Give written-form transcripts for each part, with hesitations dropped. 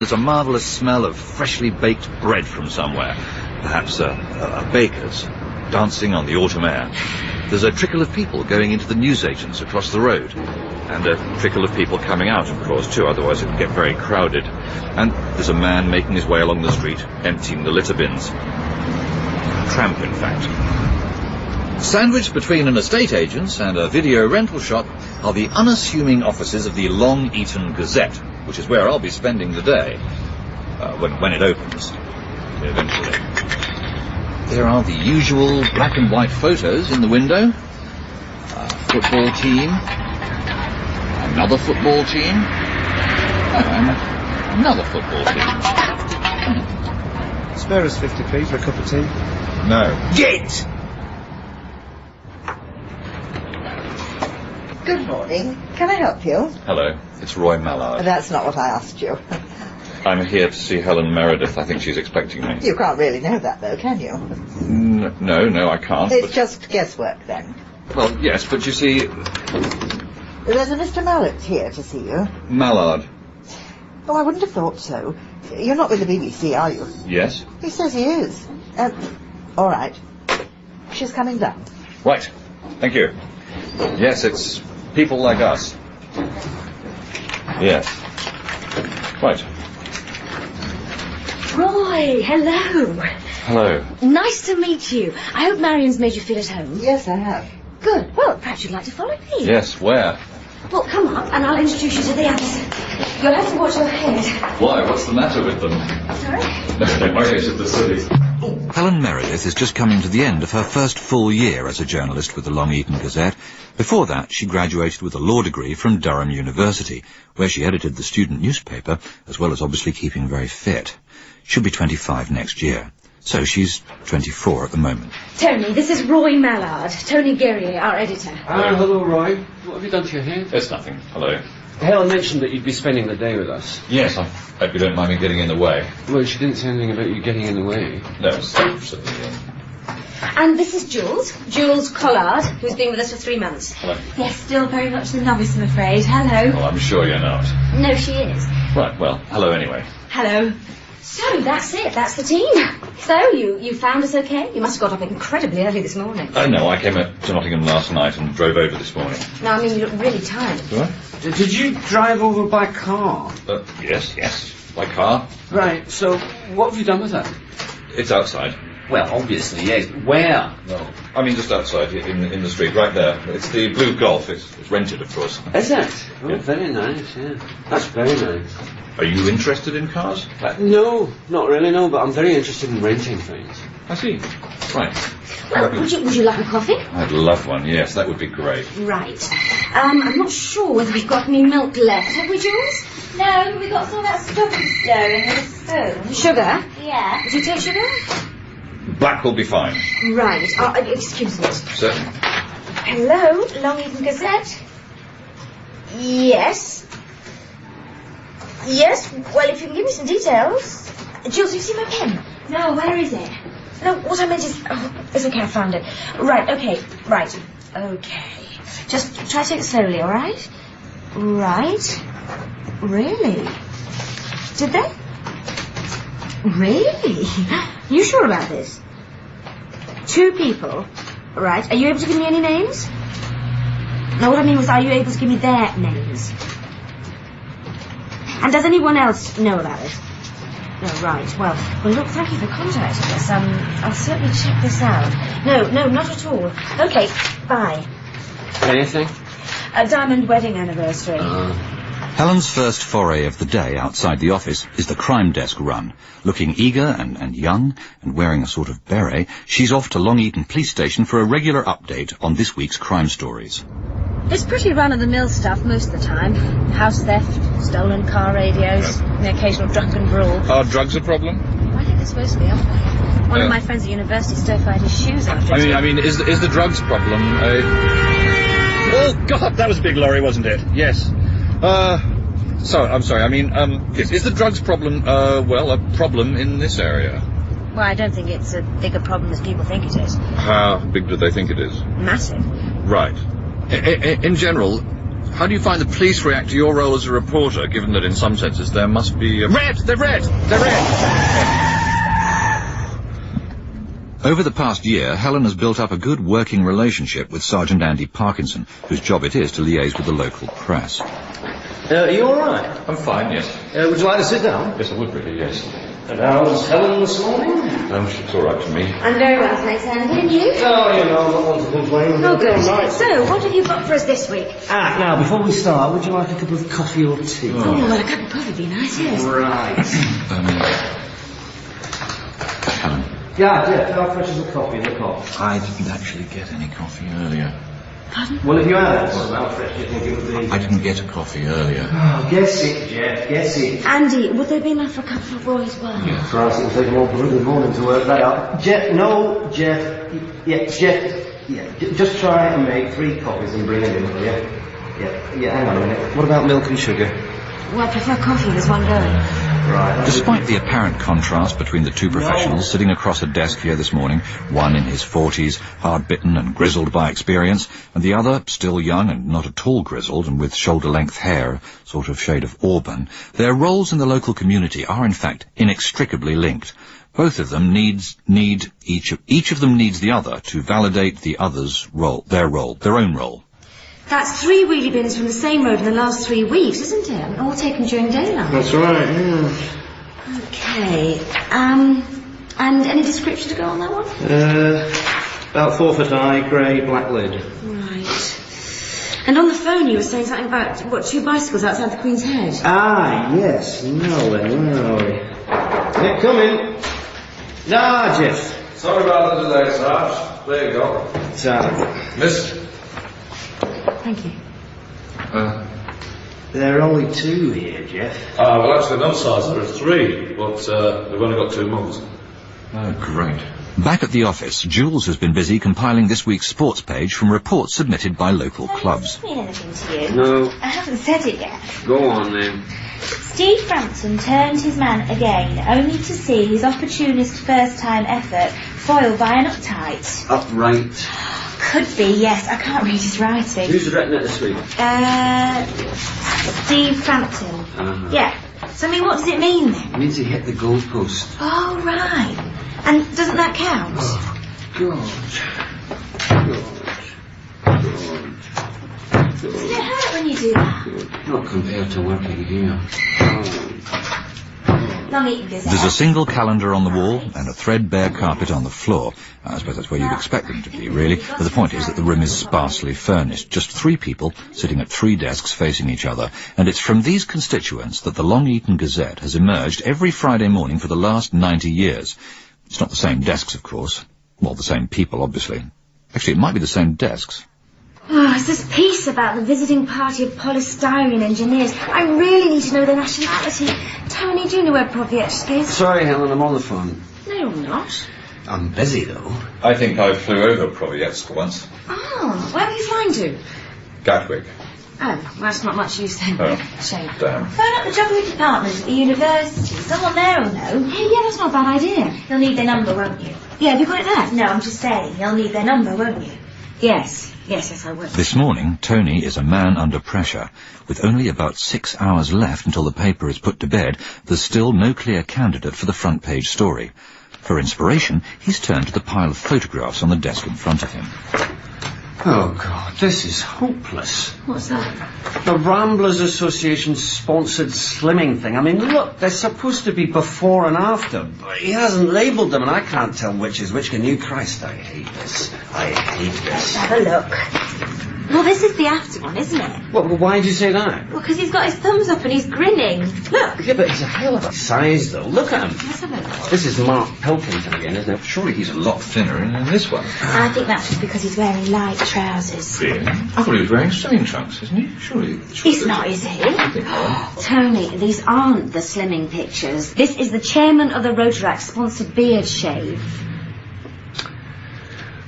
There's a marvellous smell of freshly baked bread from somewhere, perhaps a baker's, dancing on the autumn air. There's a trickle of people going into the newsagents across the road, and a trickle of people coming out, of course, too, otherwise it would get very crowded. And there's a man making his way along the street, emptying the litter bins. Tramp, in fact. Sandwiched between an estate agent's and a video rental shop are the unassuming offices of the Long Eaton Gazette, which is where I'll be spending the day, when it opens, eventually. There are the usual black and white photos in the window. A football team, another football team, and another football team. Spare us 50p for a cup of tea. No. Get! Good morning. Can I help you? Hello, it's Roy Mallard. That's not what I asked you. I'm here to see Helen Meredith. I think she's expecting me. You can't really know that, though, can you? No, I can't. It's just guesswork, then. Well, yes, but you see... There's a Mr. Mallet here to see you. Mallard. Oh, I wouldn't have thought so. You're not with the BBC, are you? Yes? He says he is. All right. She's coming down. Right. Thank you. Yes, it's people like us. Yes. Right. Roy, hello. Hello. Nice to meet you. I hope Marion's made you feel at home. Yes, I have. Good. Well, perhaps you'd like to follow me. Yes, where? Well, come up and I'll introduce you to the others. You'll have to watch your head. Why? What's the matter with them? Sorry? No, don't worry, it's at the city. Helen Meredith is just coming to the end of her first full year as a journalist with the Long Eaton Gazette. Before that, she graduated with a law degree from Durham University, where she edited the student newspaper, as well as obviously keeping very fit. She'll be 25 next year, so she's 24 at the moment. Tony, this is Roy Mallard. Tony Guerrier, our editor. Hello, Roy. What have you done to your hair? It's nothing. Hello. Helen mentioned that you'd be spending the day with us. Yes, I hope you don't mind me getting in the way. Well, she didn't say anything about you getting in the way. No, absolutely. And this is Jules Collard, who's been with us for 3 months. Hello. Yes, still very much the novice, I'm afraid. Hello. Well, I'm sure you're not. No, she is. Right, well, hello anyway. Hello. So, that's it. That's the team. So, you found us okay? You must have got up incredibly early this morning. No, I came to Nottingham last night and drove over this morning. No, I mean, you look really tired. Do I? Did you drive over by car? Yes, by car. Right, so what have you done with that? It's outside. Well, obviously, yes. Where? No, I mean just outside, in the street, right there. It's the blue Golf. It's rented, of course. Is it? Oh, Yeah. very nice, yeah. That's very nice. Are you interested in cars? No, not really, no, but I'm very interested in renting things. I see. Right. Well, would you like a coffee? I'd love one, yes, that would be great. Right. I'm not sure whether we've got any milk left. Have we, Jules? No, we got some of that stocking stirring with a spoon. Sugar? Yeah. Would you take sugar? Black will be fine. Right. Excuse me. Certainly. Hello, Long Eaton Gazette? Yes? Yes, well, if you can give me some details. Jules, you see my pen? No, where is it? No, what I meant is... Oh, it's okay, I found it. Right, okay, right. Okay. Just try to take it slowly, all right? Right. Really? Did they? Really? You sure about this? 2 people. Right. Are you able to give me any names? No, what I mean was, are you able to give me their names? And does anyone else know about it? No, right. Well, look, thank you for contacting us. I'll certainly check this out. No, not at all. Okay, bye. Anything? A diamond wedding anniversary. Helen's first foray of the day outside the office is the crime desk run. Looking eager and young, and wearing a sort of beret, she's off to Long Eaton Police Station for a regular update on this week's crime stories. It's pretty run-of-the-mill stuff most of the time. House theft, stolen car radios, and the occasional drunken brawl. Are drugs a problem? I think they're supposed to be, aren't they? One of my friends at university stir-fried his shoes after it. I mean, is the drugs problem Oh, God, that was a big lorry, wasn't it? Yes. I'm sorry, I mean, yes, is the drugs problem, a problem in this area? Well, I don't think it's a bigger problem as people think it is. How big do they think it is? Massive. Right. In general, How do you find the police react to your role as a reporter, given that in some senses there must be... Red! They're red! They're red! Over the past year, Helen has built up a good working relationship with Sergeant Andy Parkinson, whose job it is to liaise with the local press. Are you all right? I'm fine, yes. Would you like to sit down? Yes, I would really, yes. And how's Helen this morning? She's all right to me. I'm very well, thanks, Andy. And you? Oh, you know, not one to complain. Oh, good. Right. So, what have you got for us this week? Now, before we start, would you like a cup of coffee or tea? Oh, well, a cup of coffee would be nice, yes. Right. Helen. Yeah, Jeff, how fresh is the coffee in the pot? I didn't actually get any coffee earlier. Pardon? Well, if you had it, how fresh do you think it would be? I didn't get a coffee earlier. Oh, guess it, Jeff, guess it. Andy, would there be enough for a cup of Roy as well? Yes. Christ, it'll take them all bloody morning to work that out. Jeff, no, Jeff. Yeah, Jeff. Yeah, just try and make 3 coffees and bring it in, will you? Yeah, hang on a minute. What about milk and sugar? Well, I prefer coffee. There's one going. Right. Despite the apparent contrast between the two professionals sitting across a desk here this morning, one in his 40s, hard-bitten and grizzled by experience, and the other still young and not at all grizzled and with shoulder-length hair, a sort of shade of auburn, their roles in the local community are in fact inextricably linked. Both of them each of them needs the other to validate the other's role, their own role. That's 3 wheelie bins from the same road in the last 3 weeks, isn't it? All taken during daylight. That's right, yeah. Okay. And any description to go on that one? About 4 foot high, grey, black lid. Right. And on the phone you were saying something about, 2 bicycles outside the Queen's Head? Ah, yes. Now then, where are we? Yeah, come in. Ah, Jeff. Sorry about the delay, Sarge. There you go. Miss? Thank you. There are only 2 here, Jeff. Well, actually, no, Sarge. There are 3, but we've only got 2 months. Oh, great. Back at the office, Jules has been busy compiling this week's sports page from reports submitted by local clubs. Does this mean anything to you? No. I haven't said it yet. Go on, then. Steve Frampton turned his man again, only to see his opportunist first-time effort foiled by an uptight. Upright. Could be, yes. I can't read his writing. Who's written it this week? Steve Frampton. Yeah. So, I mean, what does it mean then? It means he hit the goalpost. Oh, right. And doesn't that count? Does it hurt when you do that? Not compared to working here. Long Eaton Gazette. There's a single calendar on the wall and a threadbare carpet on the floor. I suppose that's where you'd expect them to be, really. But the point is that the room is sparsely furnished. Just 3 people sitting at 3 desks facing each other. And it's from these constituents that the Long Eaton Gazette has emerged every Friday morning for the last 90 years. It's not the same desks, of course. Well, the same people, obviously. Actually, it might be the same desks. Oh, it's this piece about the visiting party of polystyrene engineers. I really need to know their nationality. Tony, do you know where Provietski is? Sorry, Helen, I'm on the phone. No, you're not. I'm busy, though. I think I flew over Provietsk once. Oh, where were you flying to? Gatwick. Oh, well, that's not much use then. Oh. Shame. Damn. Phone up the geography department at the university. Someone there will know. Hey, yeah, that's not a bad idea. You'll need their number, won't you? Yeah, have you got it there? No, I'm just saying. You'll need their number, won't you? Yes, I will. This morning, Tony is a man under pressure. With only about 6 hours left until the paper is put to bed, there's still no clear candidate for the front page story. For inspiration, he's turned to the pile of photographs on the desk in front of him. Oh, God, this is hopeless. What's that? The Ramblers Association sponsored slimming thing. I mean, look, they're supposed to be before and after, but he hasn't labelled them, and I can't tell which is which. Can you? Christ, I hate this. I hate this. Have a look. Well, this is the after one, isn't it? Well, why did you say that? Well, because he's got his thumbs up and he's grinning. Look. Yeah, but he's a hell of a size, though. Look at him. Let's have a look. This is Mark Pilkington again, isn't it? Surely he's a lot thinner in this one. I think that's just because he's wearing light trousers. Really? I thought he was wearing swimming trunks, isn't he? Surely. He's not, is he? Tony, these aren't the slimming pictures. This is the chairman of the Rotaract sponsored beard shave.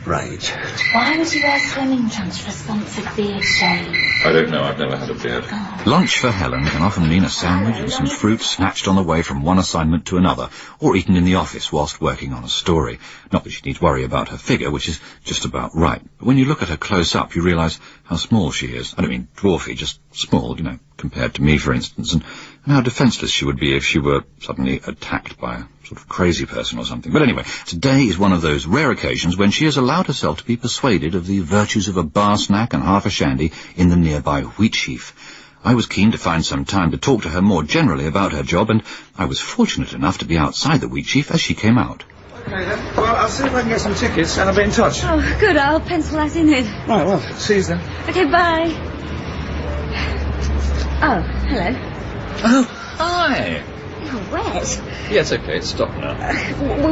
Right. Why would you wear swimming trunks for a sponsored beard shave? I don't know, I've never had a beard. Lunch for Helen can often mean a sandwich and some fruit snatched on the way from one assignment to another, or eaten in the office whilst working on a story. Not that she needs worry about her figure, which is just about right. But when you look at her close up, you realise how small she is. I don't mean dwarfy, just small, you know, compared to me, for instance, and how defenceless she would be if she were suddenly attacked by a sort of crazy person or something. But anyway, today is one of those rare occasions when she has allowed herself to be persuaded of the virtues of a bar snack and half a shandy in the nearby Wheatsheaf. I was keen to find some time to talk to her more generally about her job, and I was fortunate enough to be outside the Wheatsheaf as she came out. Okay then. Well, I'll see if I can get some tickets and I'll be in touch. Oh, good. I'll pencil that in then. Right, well, see you then. Okay, bye. Oh, hello. Oh, hi! You're wet. Yeah, it's okay, it's stopped now.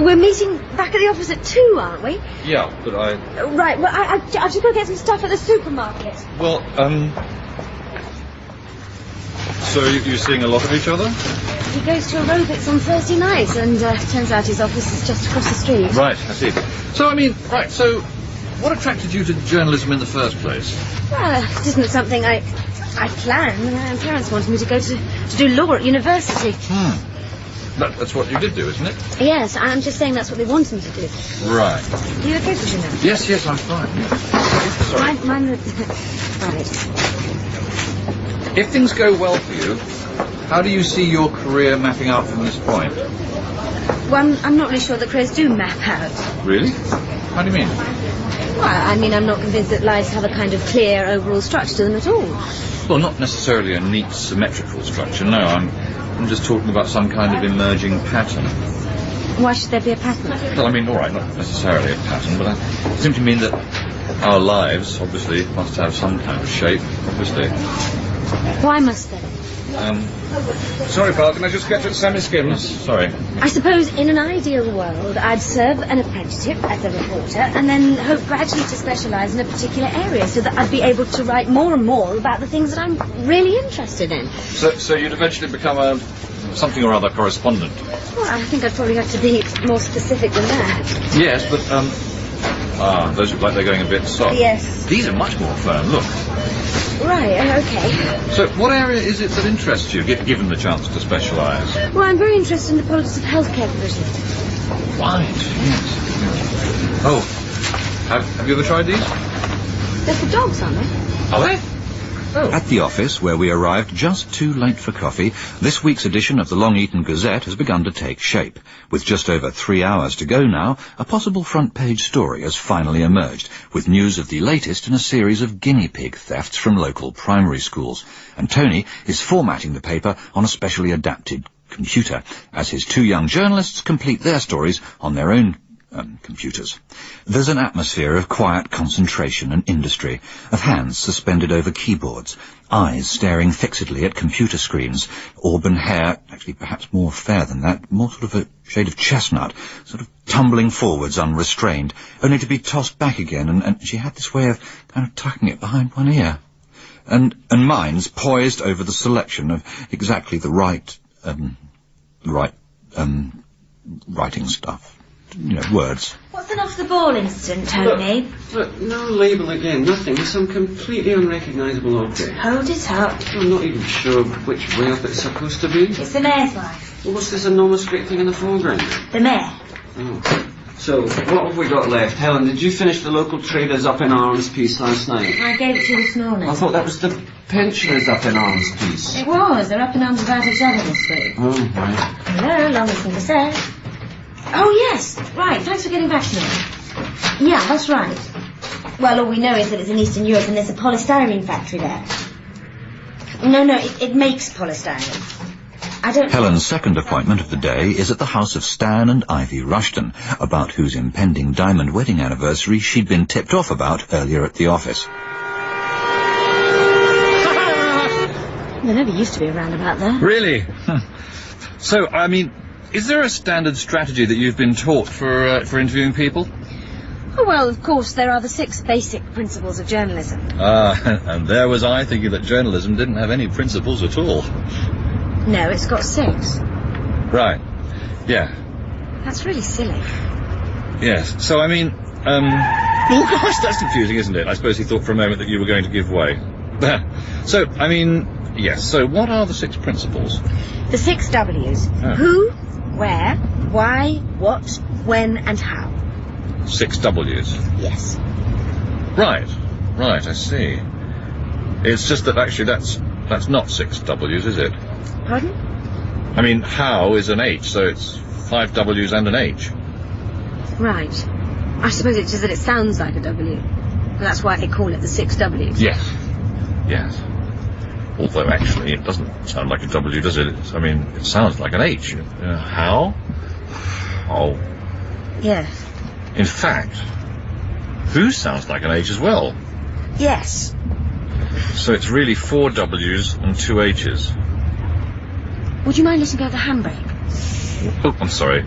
We're meeting back at the office at 2, aren't we? Yeah, but Right, well, I've just got to get some stuff at the supermarket. Well, so you're seeing a lot of each other? He goes to aerobics on Thursday nights, and turns out his office is just across the street. Right, I see. So, so what attracted you to journalism in the first place? Well, it isn't something I planned. My parents wanted me to go to do law at university. That's what you did do, isn't it? Yes, I'm just saying that's what they wanted me to do. Right. Are you okay, Pushing now? Yes, I'm fine. Sorry. Mine right. If things go well for you, how do you see your career mapping out from this point? Well, I'm not really sure that careers do map out. Really? How do you mean? Well, I mean, I'm not convinced that lives have a kind of clear overall structure to them at all. Well, not necessarily a neat, symmetrical structure, no. I'm just talking about some kind of emerging pattern. Why should there be a pattern? Well, I mean, all right, not necessarily a pattern, but I simply mean that our lives, obviously, must have some kind of shape, obviously. Why must they? Sorry, pal, can I just get to Sammy Skims? Sorry. I suppose in an ideal world, I'd serve an apprenticeship as a reporter and then hope gradually to specialise in a particular area so that I'd be able to write more and more about the things that I'm really interested in. So you'd eventually become a something or other correspondent? Well, I think I'd probably have to be more specific than that. Yes, but, those look like they're going a bit soft. Yes. These are much more firm, look. Right, okay. So what area is it that interests you, given the chance to specialise? Well, I'm very interested in the politics of healthcare provision. Right, yes. Oh, have you ever tried these? They're for dogs, aren't they? Are they? Oh. At the office, where we arrived just too late for coffee, this week's edition of the Long Eaton Gazette has begun to take shape. With just over 3 hours to go now, a possible front-page story has finally emerged, with news of the latest in a series of guinea pig thefts from local primary schools. And Tony is formatting the paper on a specially adapted computer, as his 2 young journalists complete their stories on their own computers. There's an atmosphere of quiet concentration and industry, of hands suspended over keyboards, eyes staring fixedly at computer screens, auburn hair, actually perhaps more fair than that, more sort of a shade of chestnut, sort of tumbling forwards unrestrained, only to be tossed back again, and she had this way of kind of tucking it behind one ear. And minds poised over the selection of exactly the right writing stuff. You know, words. What's an off-the-ball incident, Tony? Look, no label again, nothing. It's some completely unrecognisable object. Hold it up. I'm not even sure which way up it's supposed to be. It's the mayor's wife. Well, what's this enormous great thing in the foreground? The mayor. Oh. So, what have we got left? Helen, did you finish the local traders up in arms piece last night? I gave it to you this morning. I thought that was the pensioners up in arms piece. It was. They're up in arms about each other this week. Oh, right. Hello, longest thing to say. Oh, yes. Right. Thanks for getting back to me. Yeah, that's right. Well, all we know is that it's in Eastern Europe and there's a polystyrene factory there. No, it makes polystyrene. I don't... Helen's second appointment of the day is at the house of Stan and Ivy Rushton, about whose impending diamond wedding anniversary she'd been tipped off about earlier at the office. There never used to be a roundabout there. Really? So, I mean, is there a standard strategy that you've been taught for interviewing people? Oh, well, of course, there are the 6 basic principles of journalism. And there was I thinking that journalism didn't have any principles at all. No, it's got 6. Right. Yeah. That's really silly. Yes. So, I mean, Oh, gosh, that's confusing, isn't it? I suppose he thought for a moment that you were going to give way. So, I mean, yes, so what are the 6 principles? The 6 W's. Oh. Who, where, why, what, when, and how. 6 W's? Yes. Right, I see. It's just that actually that's not 6 W's, is it? Pardon? I mean, how is an H, so it's 5 W's and an H. Right. I suppose it's just that it sounds like a W. And that's why they call it the 6 W's. Yes. Although actually it doesn't sound like a W, does it? I mean, it sounds like an H. How? Oh. Yes. In fact, who sounds like an H as well? Yes. So it's really 4 W's and 2 H's. Would you mind letting go of the handbrake? Oh, I'm sorry.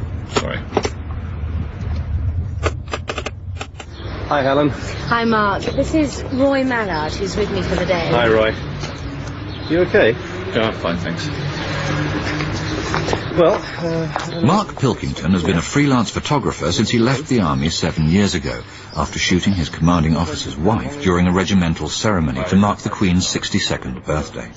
Hi, Helen. Hi, Mark. This is Roy Mallard, who's with me for the day. Hi, Roy. You okay? Yeah, I'm fine, thanks. Well, Mark Pilkington has been a freelance photographer since he left the army 7 years ago, after shooting his commanding officer's wife during a regimental ceremony to mark the Queen's 62nd birthday.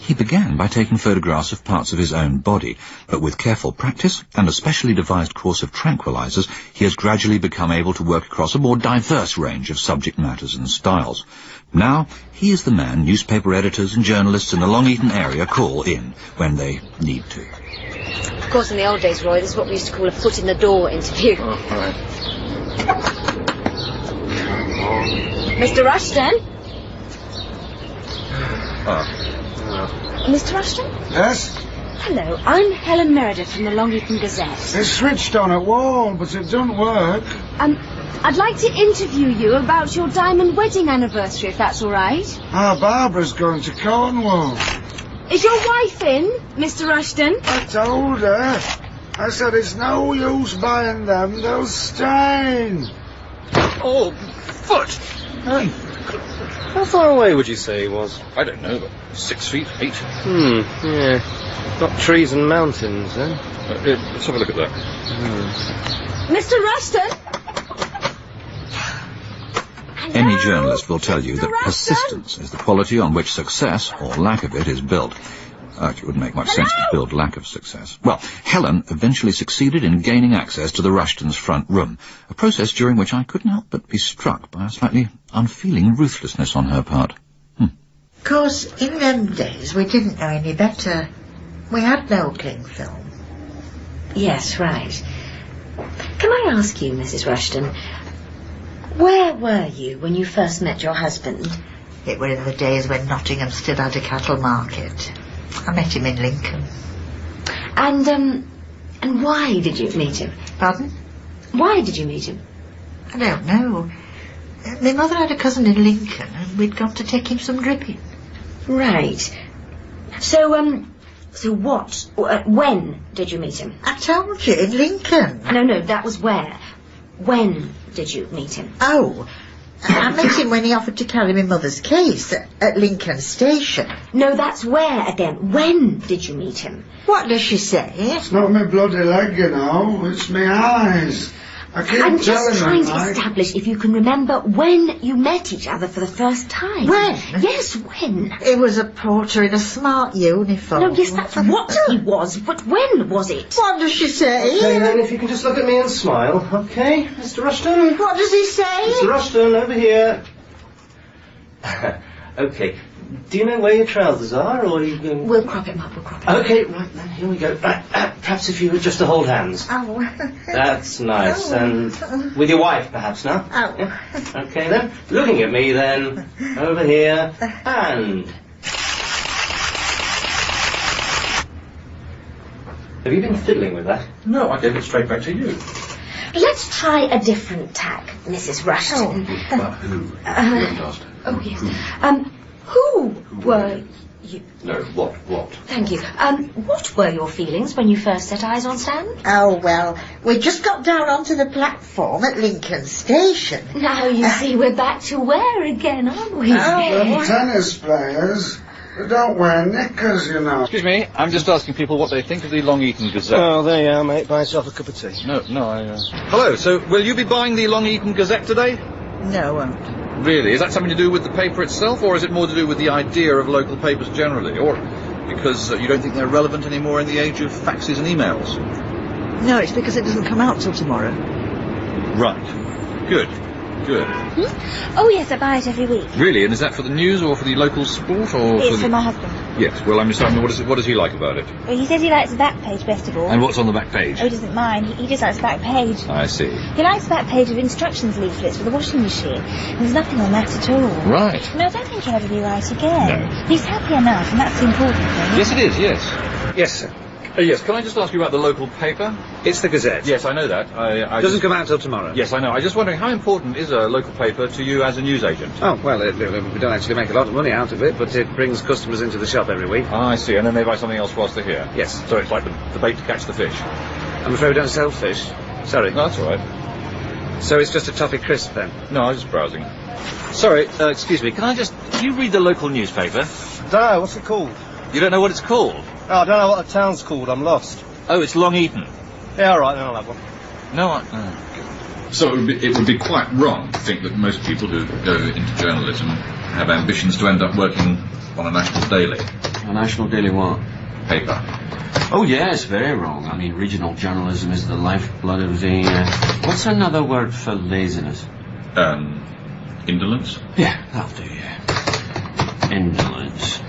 He began by taking photographs of parts of his own body, but with careful practice and a specially devised course of tranquilizers, he has gradually become able to work across a more diverse range of subject matters and styles. Now, he is the man newspaper editors and journalists in the Long Eaton area call in when they need to. Of course, in the old days, Roy, this is what we used to call a foot-in-the-door interview. oh, all right. Mr. Rushton? Mr. Rushton? Yes? Hello, I'm Helen Meredith from the Long Eaton Gazette. It's switched on at wall, but it don't work. I'd like to interview you about your diamond wedding anniversary, if that's all right. Barbara's going to Cornwall. Is your wife in, Mr. Rushton? I told her. I said it's no use buying them, they'll stain. Oh, foot! How far away would you say he was? I don't know, but 6 feet, 8. Yeah. Not trees and mountains, then? Let's have a look at that. Mr. Rushton? Any journalist will tell you that persistence is the quality on which success, or lack of it, is built. Actually, it wouldn't make much sense to build lack of success. Well, Helen eventually succeeded in gaining access to the Rushtons' front room, a process during which I couldn't help but be struck by a slightly unfeeling ruthlessness on her part. Of course, in them days, we didn't know any better. We had no cling film. Yes, right. Can I ask you, Mrs. Rushton, where were you when you first met your husband? It were in the days when Nottingham still had a cattle market. I met him in Lincoln. And why did you meet him? Pardon? Why did you meet him? I don't know. My mother had a cousin in Lincoln, and we'd gone to take him some dripping. Right. So when did you meet him? I told you, in Lincoln. No, that was where. When did you meet him? Oh, I met him when he offered to carry my mother's case at Lincoln Station. No, that's where again. When did you meet him? What does she say? It's not my bloody leg, you know. It's my eyes. I keep I'm telling just trying to her, establish if you can remember when you met each other for the first time. When? Yes, when? He was a porter in a smart uniform. No, yes, that's what he was, but when was it? What does she say? Okay, then, if you can just look at me and smile, okay? Mr. Rushton? What does he say? Mr. Rushton, over here. Okay. Do you know where your trousers are, or are you going... We'll crop him up, Okay, right, then, here we go. Right, perhaps if you were just to hold hands. Oh. That's nice. Oh. And with your wife, perhaps, now? Oh. Yeah? Okay, then. Looking at me, then. Over here. And... Have you been fiddling with that? No, I gave it straight back to you. Let's try a different tack, Mrs. Rushton. But who? You haven't asked. Oh, yes. Who were you? No, what? Thank you. What were your feelings when you first set eyes on Stan? Oh, well, we just got down onto the platform at Lincoln Station. Now you see we're back to where again, aren't we? Them tennis players, they don't wear knickers, you know. Excuse me, I'm just asking people what they think of the Long Eaton Gazette. Oh, there you are, mate. Buy yourself a cup of tea. No, Hello, so will you be buying the Long Eaton Gazette today? No, I won't. Really? Is that something to do with the paper itself, or is it more to do with the idea of local papers generally? Or because you don't think they're relevant anymore in the age of faxes and emails? No, it's because it doesn't come out till tomorrow. Right. Good. Good. Oh, yes, I buy it every week. Really? And is that for the news or for the local sport or It's for for my husband. Yes. Well, I'm just wondering, what does he like about it? Well, he says he likes the back page best of all. And what's on the back page? Oh, he doesn't mind. He just likes the back page. I see. He likes the back page with instructions leaflets for the washing machine. And there's nothing on that at all. Right. No, I don't think he'll ever be right again. No. He's happy enough, and that's the important thing. Yes, it is. Yes. Yes, sir. Yes. Can I just ask you about the local paper? It's the Gazette. Yes, I know that. I Doesn't come out till tomorrow. Yes, I know. I'm just wondering, how important is a local paper to you as a newsagent? Oh, well, we don't actually make a lot of money out of it, but it brings customers into the shop every week. Ah, I see. And then they buy something else whilst they're here? Yes. So it's like the bait to catch the fish? I'm afraid we don't sell fish. Sorry. No, that's all right. So it's just a toffee crisp, then? No, I was just browsing. Sorry, excuse me. Do you read the local newspaper? Dunno, what's it called? You don't know what it's called? Oh, I don't know what the town's called, I'm lost. Oh, it's Long Eaton. Yeah, all right, then I'll have one. No, So it would be quite wrong to think that most people who go into journalism have ambitions to end up working on a national daily. A national daily what? Paper. Oh, yes, very wrong. I mean, regional journalism is the lifeblood of the... what's another word for laziness? Indolence? Yeah, that'll do, yeah. Indolence.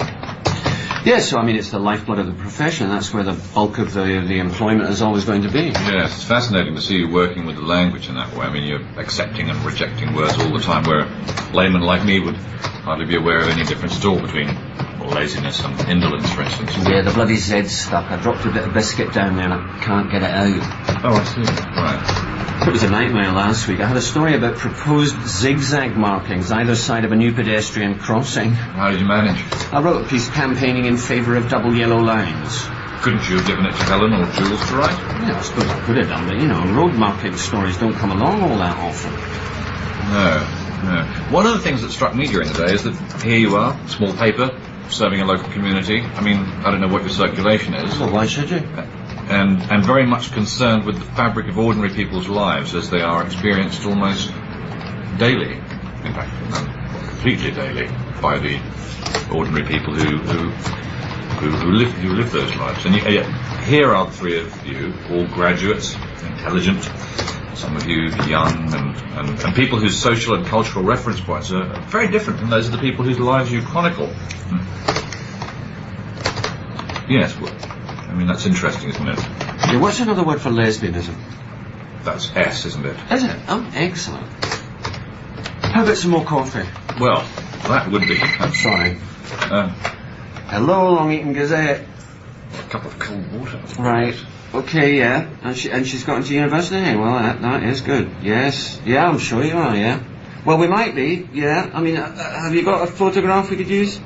Yes, so I mean, it's the lifeblood of the profession. That's where the bulk of the employment is always going to be. Yes, it's fascinating to see you working with the language in that way. I mean, you're accepting and rejecting words all the time, where a layman like me would hardly be aware of any difference at all between laziness and indolence, for instance. Yeah, the bloody Z's stuck. I dropped a bit of biscuit down there and I can't get it out. Oh, I see. Right. It was a nightmare last week. I had a story about proposed zigzag markings either side of a new pedestrian crossing. How did you manage? I wrote a piece campaigning in favour of double yellow lines. Couldn't you have given it to Helen or Jules to write? Yeah, I suppose I could have done, but, you know, road marking stories don't come along all that often. No. One of the things that struck me during the day is that here you are, small paper, serving a local community. I mean, I don't know what your circulation is. Well, why should you? And very much concerned with the fabric of ordinary people's lives as they are experienced almost daily, in fact, completely daily, by the ordinary people who live those lives. And yet, here are the three of you, all graduates, intelligent, some of you young, and people whose social and cultural reference points are very different from those of the people whose lives you chronicle. Yes, well, I mean, that's interesting, isn't it? Yeah, what's another word for lesbianism? That's S, isn't it? Is it? Oh, excellent. How about some more coffee? Well, that would be. I'm sorry. Hello, Long Eaton Gazette. A cup of cold water. Right. Okay, yeah. And she's got into university? Well, that is good. Yes. Yeah, I'm sure you are, yeah. Well, we might be, yeah. I mean, have you got a photograph we could use?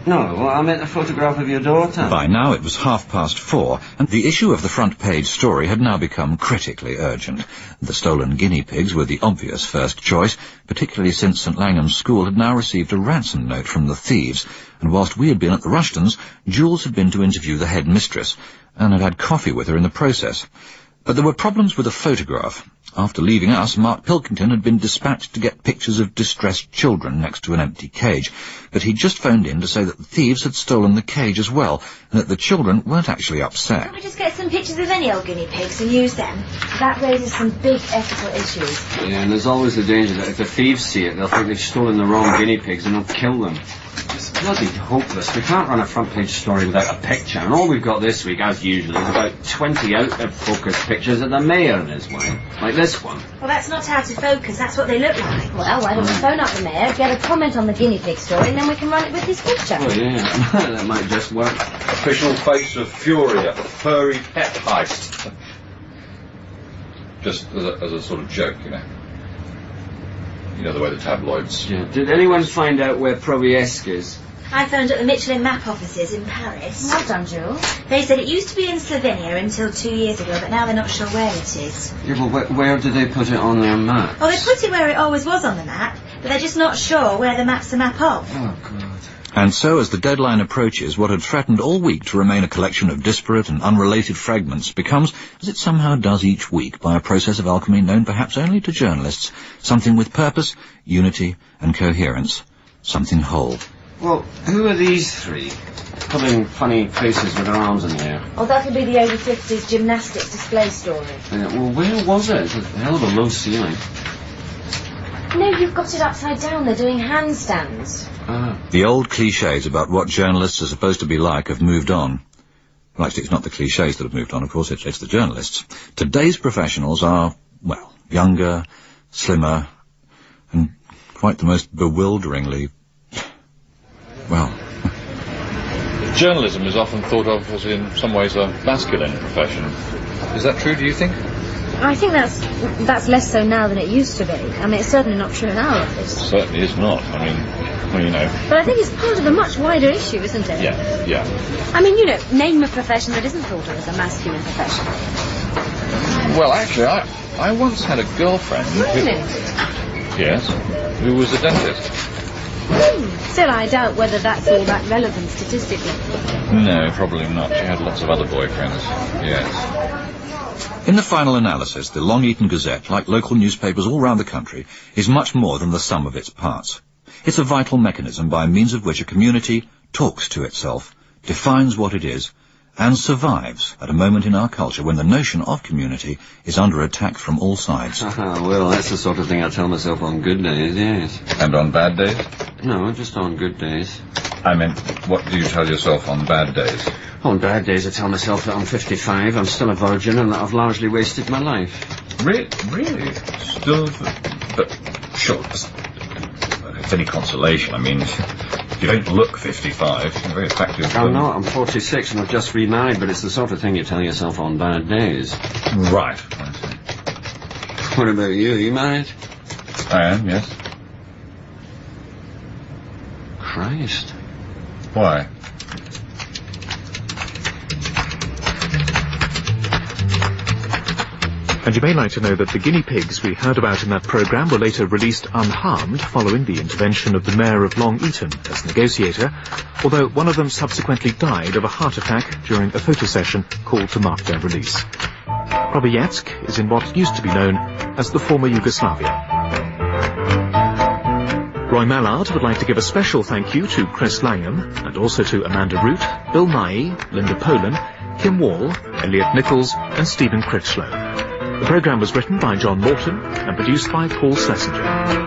No, well, I meant a photograph of your daughter. By now it was 4:30, and the issue of the front page story had now become critically urgent. The stolen guinea pigs were the obvious first choice, particularly since St. Langham's School had now received a ransom note from the thieves, and whilst we had been at the Rushtons, Jules had been to interview the head mistress, and had had coffee with her in the process. But there were problems with the photograph. After leaving us, Mark Pilkington had been dispatched to get pictures of distressed children next to an empty cage, but he'd just phoned in to say that the thieves had stolen the cage as well, and that the children weren't actually upset. Can't we just get some pictures of any old guinea pigs and use them? That raises some big ethical issues. Yeah, and there's always the danger that if the thieves see it, they'll think they've stolen the wrong guinea pigs and they'll kill them. It's bloody hopeless. We can't run a front page story without a picture, and all we've got this week, as usual, is about 20 out-of-focus pictures of the mayor and his wife, like this one. Well, that's not out of focus, that's what they look like. Well, why don't we phone up the mayor, get a comment on the guinea pig story, and then we can run it with his picture. Oh, yeah, that might just work. Official face of fury at the furry pet heist. Just as a sort of joke, you know. You know the way the tabloids... Yeah. Did anyone find out where Proviesque is? I phoned at the Michelin map offices in Paris. Well done, Jules. They said it used to be in Slovenia until 2 years ago, but now they're not sure where it is. Yeah, but where did they put it on their map? Oh, they put it where it always was on the map, but they're just not sure where the map's a map of. Oh, God. And so, as the deadline approaches, what had threatened all week to remain a collection of disparate and unrelated fragments becomes, as it somehow does each week by a process of alchemy known perhaps only to journalists, something with purpose, unity and coherence, something whole. Well, who are these three? Putting funny faces with their arms in the air. Oh, that'll be the over 50s gymnastics display story. Well, where was it? It's a hell of a low ceiling. No, you've got it upside down. They're doing handstands. Ah. The old clichés about what journalists are supposed to be like have moved on. Well, actually, it's not the clichés that have moved on, of course, it's the journalists. Today's professionals are, well, younger, slimmer, and quite the most bewilderingly, well... Journalism is often thought of as in some ways a masculine profession. Is that true, do you think? I think that's less so now than it used to be. I mean, it's certainly not true in our office. It certainly is not. I mean, well, you know... But I think it's part of a much wider issue, isn't it? Yeah. I mean, you know, name a profession that isn't thought of as a masculine profession. Well, actually, I once had a girlfriend Really? Yes, who was a dentist. Still, I doubt whether that's all that relevant statistically. No, probably not. She had lots of other boyfriends. Yes. In the final analysis, the Long Eaton Gazette, like local newspapers all round the country, is much more than the sum of its parts. It's a vital mechanism by means of which a community talks to itself, defines what it is, and survives at a moment in our culture when the notion of community is under attack from all sides. Well, that's the sort of thing I tell myself on good days, yes. And on bad days? No, just on good days. I meant, what do you tell yourself on bad days? On bad days I tell myself that I'm 55, I'm still a virgin, and that I've largely wasted my life. Really? Still? But, sure, if any consolation, I mean, you don't look 55, you're very attractive. I'm not, I'm 46 and I've just remarried, but it's the sort of thing you tell yourself on bad days. Right, I see. What about you? Are you married? I am, yes. Christ. Why? And you may like to know that the guinea pigs we heard about in that programme were later released unharmed following the intervention of the Mayor of Long Eaton as negotiator, although one of them subsequently died of a heart attack during a photo session called to mark their release. Probojecki is in what used to be known as the former Yugoslavia. Roy Mallard would like to give a special thank you to Chris Langham and also to Amanda Root, Bill Nye, Linda Polan, Kim Wall, Elliot Nichols and Stephen Critchlow. The programme was written by John Morton and produced by Paul Schlesinger.